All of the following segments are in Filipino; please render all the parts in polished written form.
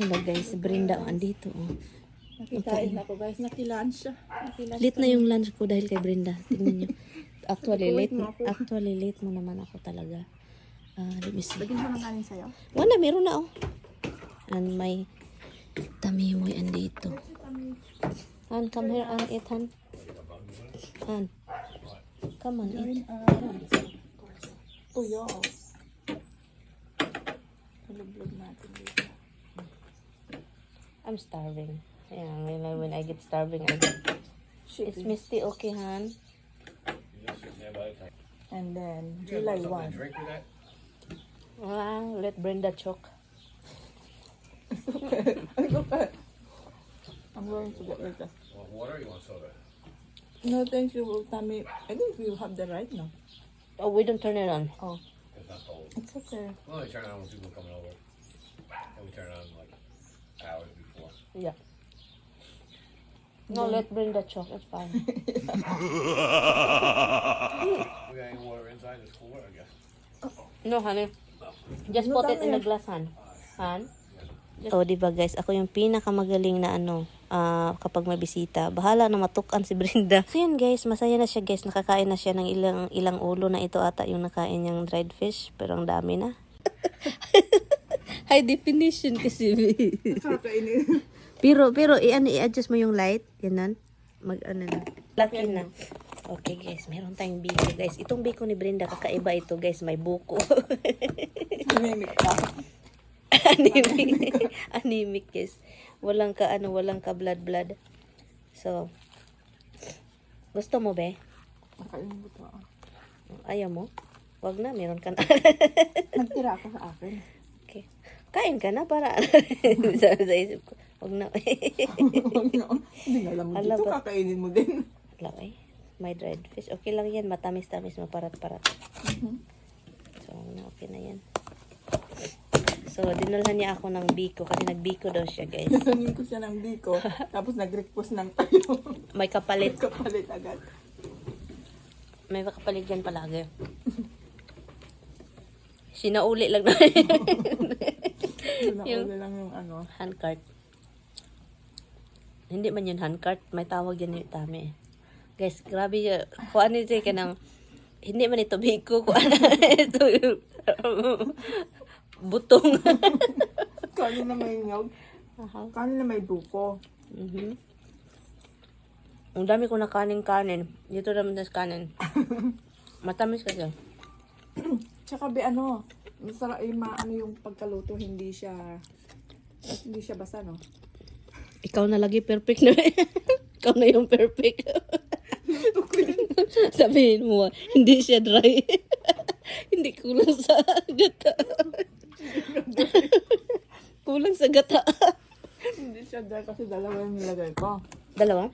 Hello guys, Brenda andito. Oh. Nakikain ako guys, nakilunch siya. Late na yung lunch ko dahil kay Brenda. Tingnan niyo. Actually late mo naman ako talaga. Let me see. Lagyan ko ng kanin sa'yo. Wala, meron na oh. And may tamimoy andito. Han, come here and eat, Han. Han. Come on, eat. Tuyo. Hulog-log natin dito. I'm starving. Yeah, when I get starving, I get... It's Misty, okay, Han? And then, July 1. Let Brenda choke. Okay. I'm going to get later. Want water or you want soda? No, thank you, Tammy. I think you have the right now. Oh, we don't turn it on. Oh, It's not cold. it's okay. We only turn it on when people are coming over. And we turn it on like hours before. Yeah. No, let Brenda choke. It's fine. We got any water inside? It's cooler, I guess. No, honey. Just put it in the glass, Han. Han? Oh, diba guys, ako yung pinakamagaling na kapag may bisita. Bahala na matukan si Brenda. So yun guys, masaya na siya guys. Nakakain na siya ng ilang ulo na ito ata yung nakain niyang dried fish. Pero ang dami na. High definition kasi. Nakakainin. Pero i-adjust mo yung light. Yan na. Na. Laki na. Okay guys, meron tayong biko guys. Itong biko ni Brenda, kakaiba ito guys. May buko. Anemic ka. Anemic guys. Walang ka blood. So, gusto mo be? Nakainin ko to. Ayaw mo? Wag na, meron ka na. Nagtira ka sa akin. Okay. Kain ka na para sa isip ko. Wag na. Hindi nga alam mo Ala dito, ba? kakainin mo din. Wala eh. May dried fish. Okay lang yan. Matamis-tamis, maparat-parat. So, okay na yan. So, dinalhan niya ako ng biko kasi nagbiko daw siya, guys. Nasanin ko siya ng biko, tapos nag-request ng tayo. May kapalit. Kapalit agad. May kapalit yan palagi. Sinauli lang na. Nauli lang yung ano. Handcart. Hindi man yun handcart. May tawag yan yung tami. Guys, grabe yun. Kung ano ito ka ng... Hindi man ito biko. Kung ano ito yung... butong. Kanin na may nyog. Kanin na may duko. Ang dami ko na kanin. Dito naman sa kanin. Matamis kasi. Tsaka masarap yung pagkaluto, hindi siya basa, no? Ikaw na lagi perfect na. Ikaw na yung perfect. Sabihin mo, hindi siya dry. Hindi kulang sa gata. Kulang sa gata. Hindi siya dry kasi dalawa yung nilagay ko. Dalawa?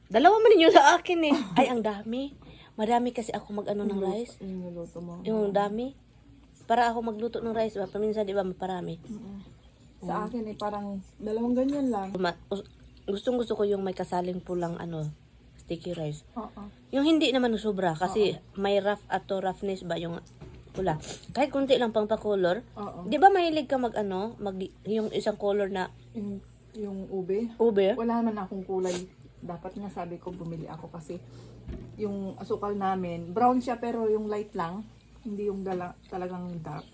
Dalawa man yun sa akin eh. Ay, ang dami. Madami kasi ako mag-ano ng rice. Yung niluto mo. Yung dami. Para ako magluto ng rice ba? Paminsan, di ba, maparami. Sa akin parang dalawang ganyan lang. Gustong gusto ko yung may kasaling pulang sticky rice. Oo. Yung hindi naman sobra kasi may roughness ba yung pula. Kahit kunti lang pang pa-color. Oo. Di ba mahilig ka yung isang color na Yung ube. ube? Wala naman akong kulay. Dapat nga sabi ko bumili ako kasi yung asukal namin, brown siya pero yung light lang. Hindi yung talagang dark.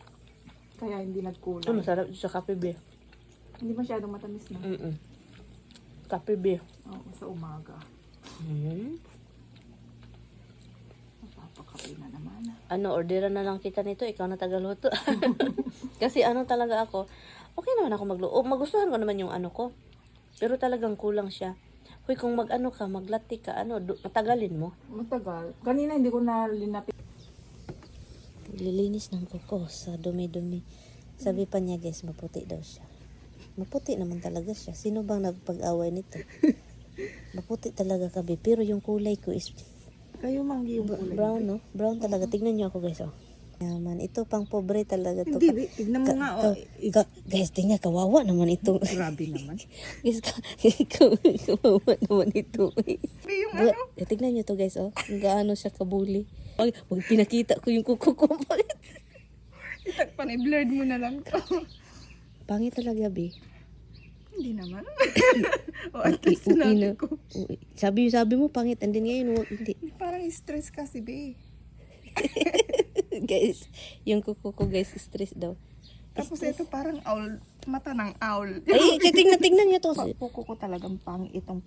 Kaya hindi nagkulay. Ito masarap sa kape be. Hindi masyadong matamis na. Kape be. Oo, sa umaga. Napapakape na naman. Orderan na lang kita nito. Ikaw na tagaluto. Kasi talaga ako. Okay naman ako magluto. Magustuhan ko naman yung ko. Pero talagang kulang siya. Hoy, kung maglati ka, matagalin mo. Matagal. Kanina hindi ko na linapit. Lilinis ng kuko sa dumi-dumi. Sabi pa niya, guys, maputi daw siya. Maputi naman talaga siya. Sino bang nagpag-away nito? Maputi talaga kami. Pero yung kulay ko is Kayo manggi yung kulay. brown, no? Brown talaga. Tignan niyo ako, guys, oh. Yaman. Ito pang pobre talaga to. Hindi, tignan mo nga. Guys, tingnan, kawawa naman ito. Grabe naman. Guys, kawawa naman ito. Tignan niyo to, guys, oh. Gaano siya kabuli. Wag pinakita ko yung kuko ko. Itakpan, i-blurred mo na lang to. Pangit talaga, be. Hindi naman. O at least sinabi ko. Sabi mo pangit, and then ngayon, hindi. Parang stress kasi, be. Guys, yung kuko ko, guys, stress daw. Tapos ito parang owl, mata ng owl. Ay, tingnan niyo to. Kuko ko talagang itong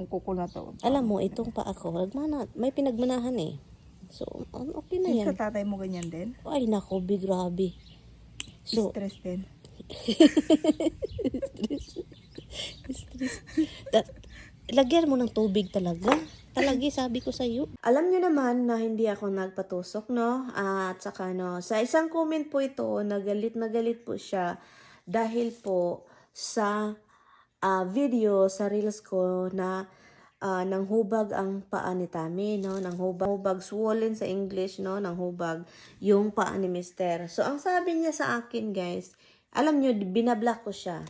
kuko na to. Alam mo, itong pa ako, may pinagmanahan eh. So, okay na Yung yan. sa tatay mo ganyan din? Ay, nako, big grabe. So, Stress din. stress. Lagyan mo ng tubig talaga. Talagi, sabi ko sa iyo. Alam niyo naman na hindi ako nagpatusok, no? At saka, no, sa isang comment po ito, nagalit po siya dahil po sa video sa reels ko na nang hubag ang paa ni Tami, no? Nang hubag, swollen sa English, no? Nang hubag yung paa ni Mister. So, ang sabi niya sa akin, guys, alam niyo, binablock ko siya.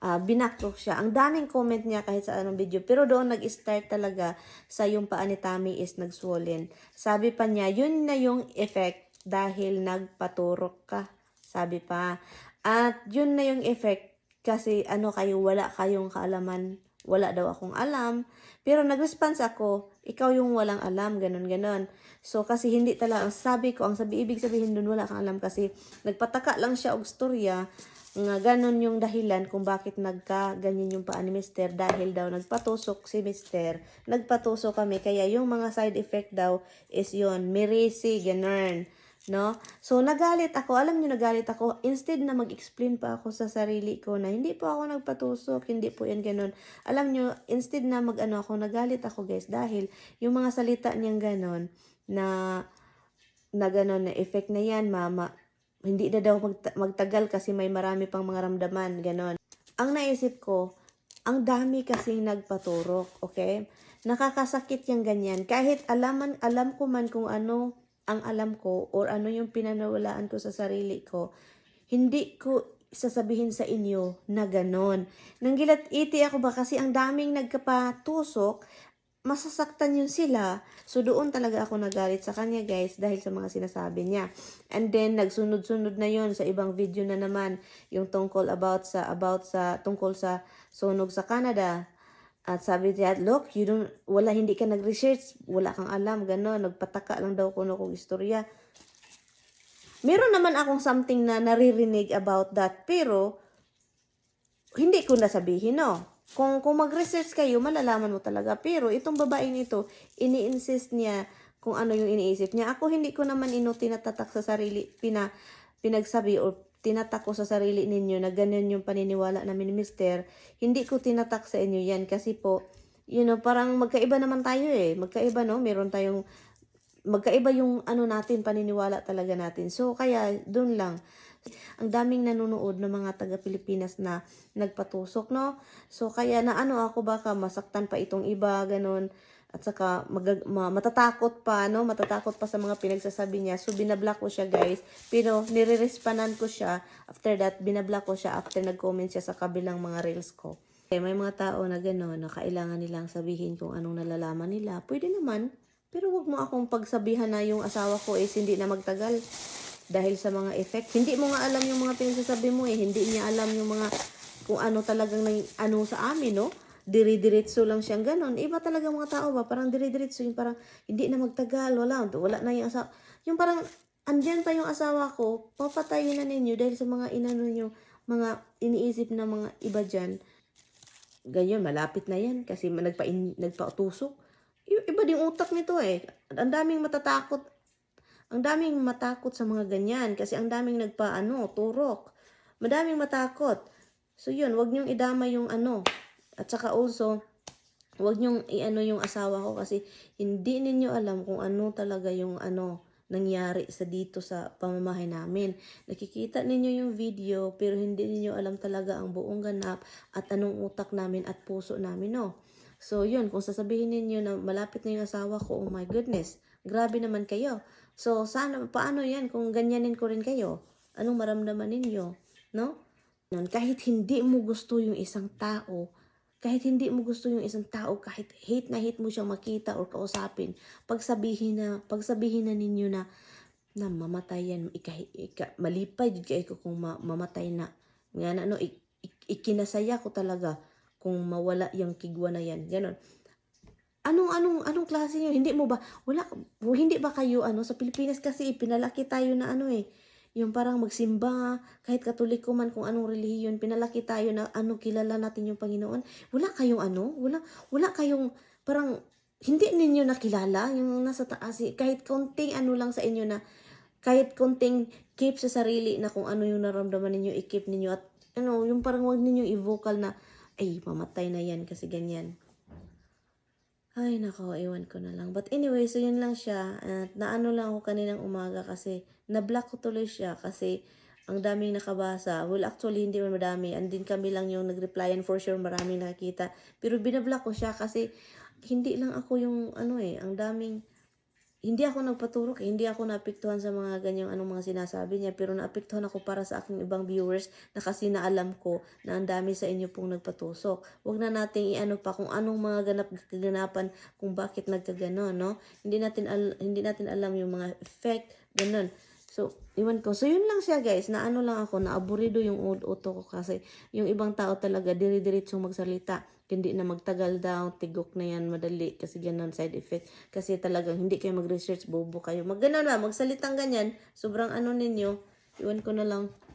Binaklock siya. Ang daming comment niya kahit sa anong video. Pero doon nag-start talaga sa yung paa ni Tami is nag-swollen. Sabi pa niya, yun na yung effect dahil nagpaturok ka. Sabi pa. At yun na yung effect kasi wala kayong kaalaman. Wala daw akong alam. Pero nag-response ako, ikaw yung walang alam, ganun. So, kasi hindi talaga, ibig sabihin dun wala kang alam kasi nagpataka lang siya og storya nga ganon yung dahilan kung bakit ganyan yung paa ni Mister dahil daw nagpatusok si Mister. Nagpatusok kami, kaya yung mga side effect daw is yun, mirisi, ganun. No? So, nagalit ako. Alam niyo, nagalit ako. Instead na mag-explain pa ako sa sarili ko na hindi po ako nagpatusok, hindi po yan ganun. Alam niyo, instead na nagalit ako guys dahil yung mga salita niyang ganun na ganun na effect na yan, mama, hindi na daw magtagal kasi may marami pang mga ramdaman, ganon. Ang naisip ko, ang dami kasing nagpaturok, okay? Nakakasakit yung ganyan. Kahit alam ko man kung ano ang alam ko or ano yung pinanawalaan ko sa sarili ko, hindi ko sasabihin sa inyo na ganon. Nanggilat-iti ako ba kasi ang daming nagkapatusok, masasaktan yun sila. So, doon talaga ako nagalit sa kanya, guys, dahil sa mga sinasabi niya. And then, nagsunod-sunod na yon sa ibang video na naman, yung tungkol tungkol sa sunog sa Canada. At sabi niya, look, hindi ka nag-research, wala kang alam, gano'n, nagpataka lang daw kuno kong istorya. Meron naman akong something na naririnig about that, pero, hindi ko nasabihin, no? Kung mag-research kayo, malalaman mo talaga. Pero itong babaeng ito, ini-insist niya kung ano yung iniisip niya. Ako hindi ko naman tinatatak sa sarili, pinagsabi o tinatak ko sa sarili ninyo na ganyan yung paniniwala namin ni Mister. Hindi ko tinatak sa inyo yan kasi po, parang magkaiba naman tayo eh. Magkaiba, no? Magkaiba yung natin, paniniwala talaga natin. So, kaya doon lang. Ang daming nanonood ng mga taga-Pilipinas na nagpatusok, no? So, kaya ako baka masaktan pa itong iba, ganun. At saka, matatakot pa, no? Matatakot pa sa mga pinagsasabi niya. So, binablock ko siya, guys. Pero, nire-respondan ko siya. After that, binablock ko siya after nag-comment siya sa kabilang mga reels ko. Okay, may mga tao na gano'n, na kailangan nilang sabihin kung anong nalalaman nila. Pwede naman. Pero, wag mo akong pagsabihan na yung asawa ko is hindi na magtagal. Dahil sa mga effect. Hindi mo nga alam yung mga pinagsasabi mo eh. Hindi niya alam yung mga kung ano talagang sa amin, no? Dire-diretso lang siyang ganon. Iba talaga mga tao ba? Parang dire-diretso yung parang hindi na magtagal. Wala na yung asawa. Yung parang andyan pa yung asawa ko. Papatayin na ninyo dahil sa mga nyo, mga iniisip na mga iba dyan. Ganyan, malapit na yan. Kasi nagpa-utusok. Iba din utak nito eh. Ang daming matatakot. Ang daming matakot sa mga ganyan kasi ang daming turok. Madaming matakot. So yun, wag niyong idama yung At saka also, wag niyong yung asawa ko kasi hindi ninyo alam kung ano talaga yung nangyari dito sa pamamahay namin. Nakikita ninyo yung video pero hindi ninyo alam talaga ang buong ganap at anong utak namin at puso namin, no? So yun, kung sasabihin ninyo na malapit na yung asawa ko, oh my goodness, grabe naman kayo. So, paano yan kung ganyanin ko rin kayo? Anong maramdaman ninyo? No? Kahit hindi mo gusto yung isang tao, kahit hate na hate mo siyang makita or kausapin, pagsabihin na ninyo na mamatay yan, malipay, kayo kung mamatay na. Nga na, ikinasaya ko talaga kung mawala yung kigwa na yan. Ganon. Anong klase nyo? Hindi mo ba, hindi ba kayo, sa Pilipinas kasi pinalaki tayo na yung parang magsimba, kahit katoliko man, kung anong relihiyon, pinalaki tayo na kilala natin yung Panginoon. Wala kayong wala kayong, parang, hindi ninyo nakilala yung nasa taas, kahit konting lang sa inyo na, kahit konting keep sa sarili na kung ano yung naramdaman ninyo, i-keep ninyo at yung parang wag ninyo i-vocal na, ay, mamatay na yan kasi ganyan. Ay, nako, iwan ko na lang. But anyway, so yun lang siya. At naano lang ako kaninang umaga kasi na-block ko tuloy siya kasi ang daming nakabasa. Well, actually, hindi man madami. And din kami lang yung nag-reply and for sure maraming nakakita. Pero binablock ko siya kasi hindi lang ako yung ang daming, hindi ako nagpaturok, hindi ako naapektuhan sa mga ganyang mga sinasabi niya, pero naapektuhan ako para sa aking ibang viewers na kasi naalam ko na ang dami sa inyo pong nagpatusok. Huwag na nating pa kung anong mga kaganapan kung bakit nagkaganon, no? Hindi natin alam yung mga effect, ganun. So, iwan ko. So, yun lang siya, guys. Na lang ako, naaburido yung uto ko kasi yung ibang tao talaga, diri-diritsong magsalita. Hindi na magtagal daw, tigok na yan, madali. Kasi ganun, side effect. Kasi talagang hindi kayo mag-research, bobo kayo. Magganon ba, magsalitang ganyan, sobrang ninyo, iwan ko na lang.